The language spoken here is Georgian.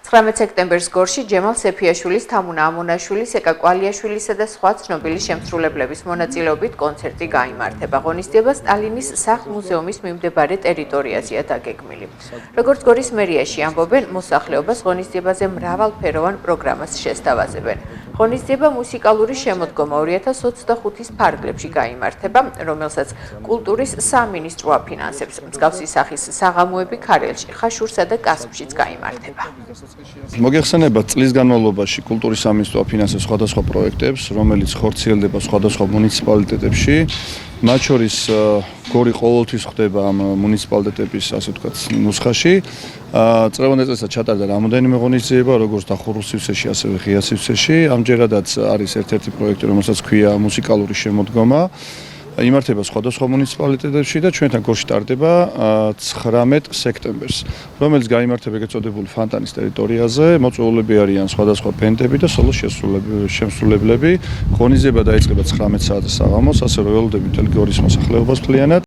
19 სექტემბერს გორში ჯემალ სეფიაშვილის, თამუნა ამონაშვილის, ეკა კვალიაშვილისა და სხვა ცნობილი შემსრულებლების მონაწილეობით კონცერტი გაიმართება. ღონისძიება სტალინის სახლ-მუზეუმის მიმდებარე ტერიტორიაზეა დაგეგმილი. როგორც გორის მერიაში ამბობენ, მოსახლეობას ღონისძიებაზე მრავალფეროვან პროგრამას შესთავაზებენ. ღონისძიება მუსიკალური შემოდგომა 2025-ის ფარგლებში გაიმართება, რომელსაც კულტურის სამინისტრო აფინანსებს. მსგავსი სახის საღამოები ქარელში, ხაშურსა და კასპშიც გაიმართება. მოგეხსენებათ, წლის განმავლობაში კულტურის სამინისტრო აფინანსებს სხვადასხვა პროექტებს, რომელიც ხორციელდება სხვადასხვა მუნიციპალიტეტებში. მათ შორის გორი ყოველთვის ხდება ამ მუნიციპალიტეტების, ასე ვთქვათ, ნუსხაში. წლევანდელ წელსაც ჩატარდა რამოდენიმე ღონისძიება, როგორც დახურულ სივრცეში, ასევე ღია სივრცეში. ამჯერადაც არის ერთ-ერთი პროექტი, რომელსაც ქვია მუსიკალური შემოდგომა. იმართება სხვადასხვა მუნიციპალიტეტებში და ჩვენთან გორში ტარდება 19 სექტემბერს, რომელიც გაიმართება ეგრეთ წოდებული ფანტანის ტერიტორიაზე. მოწვეულები არიან სხვადასხვა ბენდები და სოლო შემსრულებლები. ღონისძიება დაიწყება 19 საათზე საღამოს, ასე რომ ველოდები მთელი გორის მოსახლეობას მთლიანად.